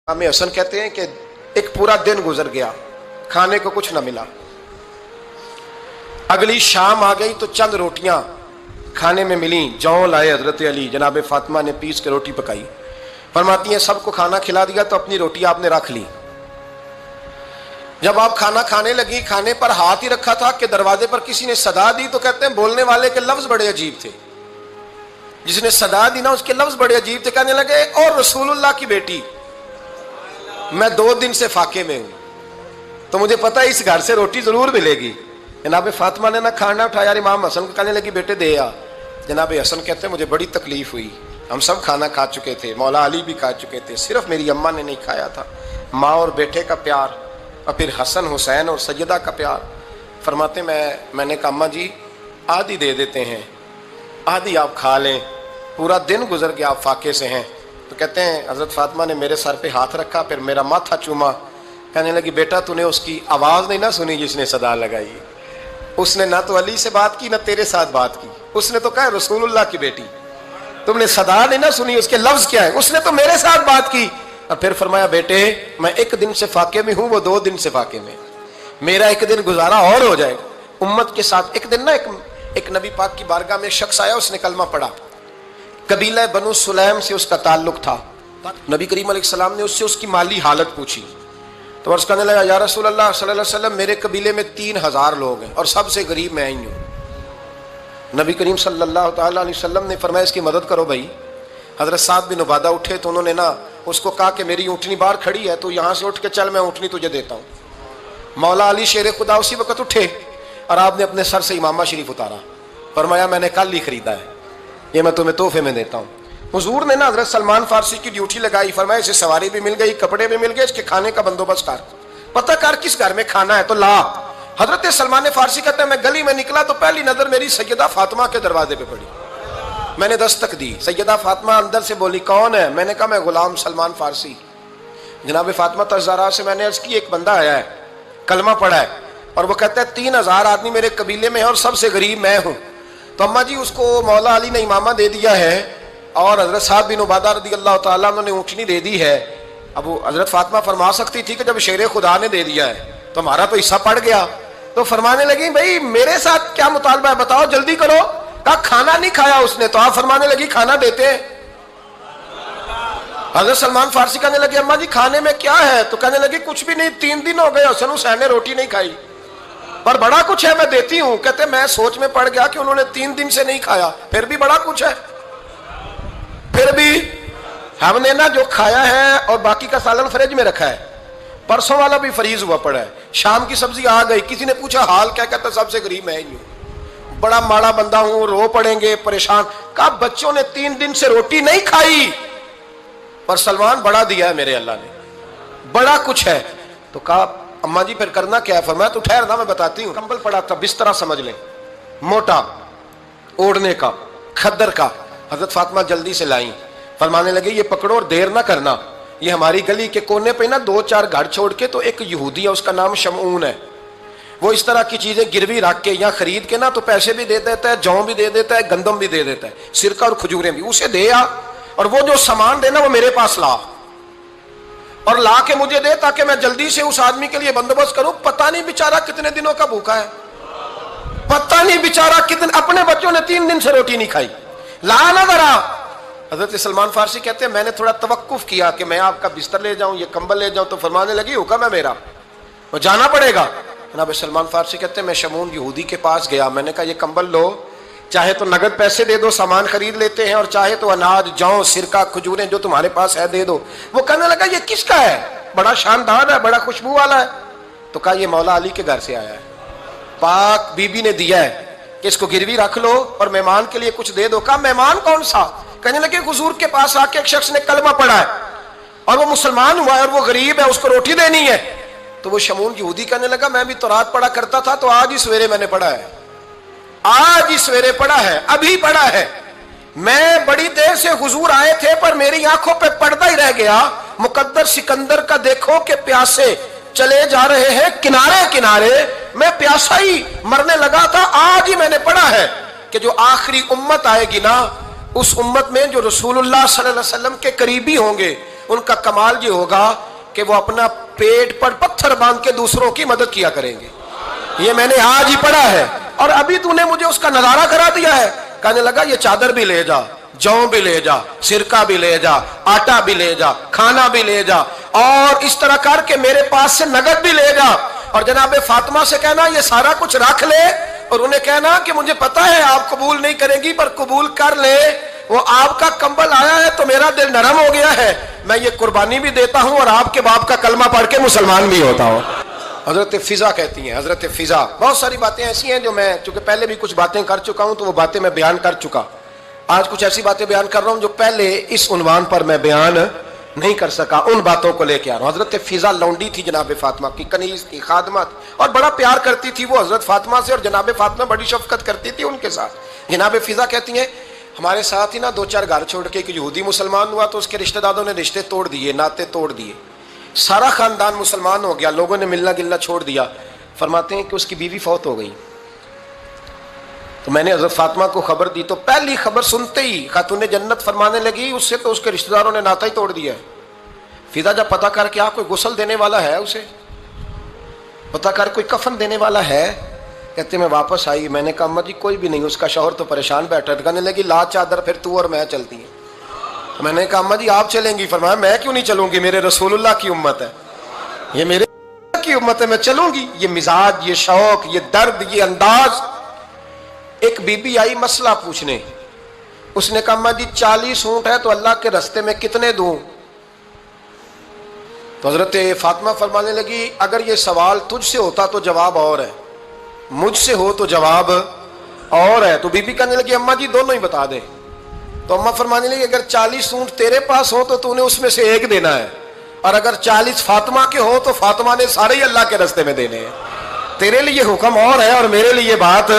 इमाम हसन कहते हैं कि एक पूरा दिन गुजर गया, खाने को कुछ न मिला। अगली शाम आ गई तो चंद रोटियां खाने में मिली। जौ लाए हजरत अली, जनाब फातिमा ने पीस के रोटी पकाई। फरमाती हैं सबको खाना खिला दिया तो अपनी रोटी आपने रख ली। जब आप खाना खाने लगी, खाने पर हाथ ही रखा था कि दरवाजे पर किसी ने सदा दी। तो कहते हैं बोलने वाले के लफ्ज बड़े अजीब थे, जिसने सदा दी ना उसके लफ्ज बड़े अजीब थे। कहने लगे और रसूलुल्लाह की बेटी, मैं 2 दिन से फाके में हूं तो मुझे पता है इस घर से रोटी जरूर मिलेगी। जनाब फातिमा ने ना खाना उठाया, इमाम हसन को कहने लगी बेटे दे आ। जनाब हसन कहते हैं मुझे बड़ी तकलीफ हुई, हम सब खाना खा चुके थे, मौला अली भी खा चुके थे, सिर्फ मेरी अम्मा ने नहीं खाया था। माँ और बेटे का प्यार और फिर हसन हुसैन और सैयदा का प्यार। फरमाते मैंने कहा अम्मा जी आधी दे देते हैं, आधी आप खा लें, पूरा दिन गुजर गया आप फाके से हैं। तो कहते हैं हजरत फातिमा ने मेरे सर पे हाथ रखा, फिर मेरा माथा चूमा। कहने लगी बेटा तूने उसकी आवाज़ नहीं ना सुनी जिसने सदा लगाई। उसने ना तो अली से बात की ना तेरे साथ बात की, उसने तो कहा रसूलुल्लाह की बेटी। तुमने सदा नहीं ना सुनी, उसके लफ्ज क्या है, उसने तो मेरे साथ बात की। और फिर फरमाया बेटे मैं 1 दिन से फाके में हूं, वो 2 दिन से फाके में, मेरा 1 दिन गुजारा और हो जाएगा उम्मत के साथ। एक दिन ना एक नबी पाक की बारगाह में शख्स आया, उसने कलमा पढ़ा, कबीला बनु सुलैम से उसका ताल्लुक था। नबी करीम अलैहिस्सलाम ने उससे उसकी माली हालत पूछी तो अर्ज़ करने लगा या रसूल अल्लाह सल्लल्लाहु अलैहि वसल्लम मेरे कबीले में 3000 लोग हैं और सबसे गरीब मैं ही हूँ। नबी करीम सल्लल्लाहु तआला अलैहि वसल्लम ने फरमाया इसकी मदद करो भाई। हजरत साद बिन उबादा उठे तो उन्होंने ना उसको कहा कि मेरी ऊँटनी बाहर खड़ी है, तो यहाँ से उठ के चल, मैं ऊँटनी तुझे देता हूँ। मौला अली शेर खुदा उसी वक्त उठे और आपने अपने सर से इमामा शरीफ उतारा। फरमाया मैंने कल ही खरीदा है, ये मैं तुम्हें तोहफे में देता हूँ। हुजूर ने ना हजरत सलमान फारसी की ड्यूटी लगाई। फरमाया इसे सवारी भी मिल गई, कपड़े भी मिल गए, इसके खाने का बंदोबस्त कर, पता कर किस घर में खाना है तो ला। हजरत सलमान फारसी कहते हैं मैं गली में निकला तो पहली नजर मेरी सैयदा फातिमा के दरवाजे पे पड़ी। मैंने दस्तक दी, सैयदा फातिमा अंदर से बोली कौन है? मैंने कहा मैं गुलाम सलमान फारसी। जनाब फातिमा तज़ारा से मैंने अर्ज की एक बंदा आया है, कलमा पढ़ा है और वो कहता है 3000 आदमी मेरे कबीले में है और सबसे गरीब मैं हूँ। तो अम्मा जी उसको मौला अली ने इमामा दे दिया है और हजरत साद बिन उबादा रज़ी अल्लाह तआला अन्हु ने ऊँटनी दे दी है। अब वो हजरत फातिमा फरमा सकती थी कि जब शेर खुदा ने दे दिया है तो हमारा तो हिस्सा पड़ गया। तो फरमाने लगी भाई मेरे साथ क्या मुतालबा है बताओ, जल्दी करो। कहा खाना नहीं खाया उसने, तो आप फरमाने लगी खाना देते हैं। हजरत सलमान फारसी कहने लगे अम्मा जी खाने में क्या है? तो कहने लगी कुछ भी नहीं, 3 दिन हो गए हसन हुसैन ने रोटी नहीं खाई, पर बड़ा कुछ है मैं देती हूँ। कहते मैं सोच में पड़ गया कि उन्होंने 3 दिन से नहीं खाया, फिर भी बड़ा कुछ है, फिर भी हमने ना जो खाया है और बाकी का सालन फ्रिज में रखा है, परसों वाला भी फ्रीज हुआ पड़ा है, शाम की सब्जी आ गई। किसी ने पूछा हाल क्या? कहता सबसे गरीब मैं ही हूँ, बड़ा माड़ा बंदा हूँ, रो पड़ेंगे परेशान। कहा बच्चों ने 3 दिन से रोटी नहीं खाई पर सलमान बड़ा दिया है मेरे अल्लाह ने, बड़ा कुछ है। तो कहा अम्मा जी फिर करना क्या है? फरमाया तू ठहर ना मैं बताती हूँ। कंबल पड़ा था, बिस्तरा समझ ले, मोटा ओढ़ने का, खद्दर का। हजरत फातिमा जल्दी से लाई, फरमाने लगे ये पकड़ो और देर ना करना। ये हमारी गली के कोने पे ना 2-4 घर छोड़ के तो एक यहूदी है, उसका नाम शमऊन है, वो इस तरह की चीजें गिरवी रख के या खरीद के ना तो पैसे भी दे देता है, जौ भी दे देता है, गंदम भी दे देता है, सिरका और खजूरें भी। उसे दे आ और वो जो सामान देना वो मेरे पास ला और ला के मुझे दे ताकि मैं जल्दी से उस आदमी के लिए बंदोबस्त करूं। पता नहीं बेचारा कितने दिनों का भूखा है, पता नहीं बेचारा कितने, अपने बच्चों ने 3 दिन से रोटी नहीं खाई, ला ना जरा। हजरत सलमान फारसी कहते हैं मैंने थोड़ा तवक्कुफ किया कि मैं आपका बिस्तर ले जाऊं, ये कंबल ले जाऊं। तो फरमाने लगी हुक्म है मेरा, वो जाना पड़ेगा। जनाब सलमान फारसी कहते हैं मैं शमून यहूदी के पास गया, मैंने कहा ये कंबल लो, चाहे तो नगद पैसे दे दो, सामान खरीद लेते हैं, और चाहे तो अनाज जौ सिरका खजूरें जो तुम्हारे पास है दे दो। वो कहने लगा ये किसका है? बड़ा शानदार है, बड़ा खुशबू वाला है। तो कहा ये मौला अली के घर से आया है, पाक बीबी ने दिया है कि इसको गिरवी रख लो और मेहमान के लिए कुछ दे दो। कहा मेहमान कौन सा? कहने लगे हुजूर के पास आके एक शख्स ने कलमा पढ़ा है और वो मुसलमान हुआ है और वो गरीब है, उसको रोटी देनी है। तो वो शमून यहूदी कहने लगा मैं भी तो रात पढ़ा करता था, तो आज ही सवेरे मैंने पढ़ा है, आज ही सवेरे पढ़ा है, अभी पढ़ा है। मैं बड़ी देर से हुजूर आए थे पर मेरी आंखों पे पर्दा ही रह गया। मुकद्दर सिकंदर का देखो कि प्यासे चले जा रहे हैं किनारे किनारे, मैं प्यासा ही मरने लगा था। आज ही मैंने पढ़ा है कि जो आखिरी उम्मत आएगी ना, उस उम्मत में जो रसूलुल्लाह सल्लल्लाहु अलैहि वसल्लम के करीबी होंगे ان کا کمال یہ ہوگا کہ وہ اپنا پیٹ پر پتھر باندھ کے دوسروں کی مدد کیا کریں گے. یہ میں نے آج ہی پڑھا ہے اور ابھی تو نے مجھے اس کا نظارہ کرا دیا ہے. کہنے لگا یہ چادر بھی لے جا, جوں بھی لے جا, سرکہ بھی لے جا, آٹا بھی لے جا, کھانا بھی لے جا, اور اس طرح کر کے میرے پاس سے نقد بھی لے جا, اور جناب فاطمہ سے کہنا یہ سارا کچھ رکھ لے, اور انہیں کہنا کہ مجھے پتا ہے آپ قبول نہیں کریں گی پر قبول کر لے, وہ آپ کا کمبل آیا ہے تو میرا دل نرم ہو گیا ہے, میں یہ قربانی بھی دیتا ہوں اور آپ کے باپ کا کلمہ پڑھ کے مسلمان بھی ہوتا ہوں. حضرت فضا کہتی ہیں, حضرت فضا. بہت ساری باتیں ایسی ہیں جو میں چونکہ پہلے بھی کچھ باتیں کر چکا ہوں تو وہ باتیں میں بیان کر چکا. آج کچھ ایسی باتیں بیان کر رہا ہوں جو پہلے اس عنوان پر میں بیان نہیں کر سکا, ان باتوں کو لے کے آ رہا ہوں. حضرت فضا لونڈی تھی جناب فاطمہ کی, کنیز تھی, خادمہ تھی, اور بڑا پیار کرتی تھی وہ حضرت فاطمہ سے, اور جناب فاطمہ بڑی شفقت کرتی تھی ان کے ساتھ. جناب فضا کہتی ہیں ہمارے ساتھ ہی نا 2-4 گھر چھوڑ کے ایک یہودی مسلمان ہوا تو اس کے رشتہ داروں نے رشتے توڑ دیے, ناطے توڑ دیے, سارا خاندان مسلمان ہو گیا, لوگوں نے ملنا گلنا چھوڑ دیا. فرماتے ہیں کہ اس کی بیوی فوت ہو گئی. تو میں نے حضرت فاطمہ کو خبر دی تو پہلی خبر سنتے ہی خاتون جنت فرمانے لگی اس سے تو اس کے رشتہ داروں نے ناتا ہی توڑ دیا ہے. فضا جب پتہ کر کے آپ کوئی غسل دینے والا ہے, اسے پتہ کر کوئی کفن دینے والا ہے, کہتے میں واپس آئی. میں نے کہا اماں جی کوئی بھی نہیں, اس کا شوہر تو پریشان بیٹھا. کہنے لگی لا چادر پھر تو اور میں چلتی ہیں. میں نے کہا اماں جی آپ چلیں گی. فرمایا میں کیوں نہیں چلوں گی, میرے رسول اللہ کی امت ہے, یہ میرے کی امت ہے, میں چلوں گی. یہ مزاج, یہ شوق, یہ درد, یہ انداز. ایک بی بی آئی مسئلہ پوچھنے, اس نے کہا اماں جی 40 اونٹ ہے تو اللہ کے راستے میں کتنے دوں؟ تو حضرت فاطمہ فرمانے لگی اگر یہ سوال تجھ سے ہوتا تو جواب اور ہے, مجھ سے ہو تو جواب اور ہے. تو بی بی کہنے لگی اماں جی دونوں ہی بتا دیں. تو اماں فرمانے لگی اگر 40 اونٹ تیرے پاس ہو تو تو نے اس میں سے ایک دینا ہے, اور اگر 40 فاطمہ کے ہو تو فاطمہ نے سارے ہی اللہ کے راستے میں دینے ہیں. تیرے لیے حکم اور ہے اور میرے لیے بات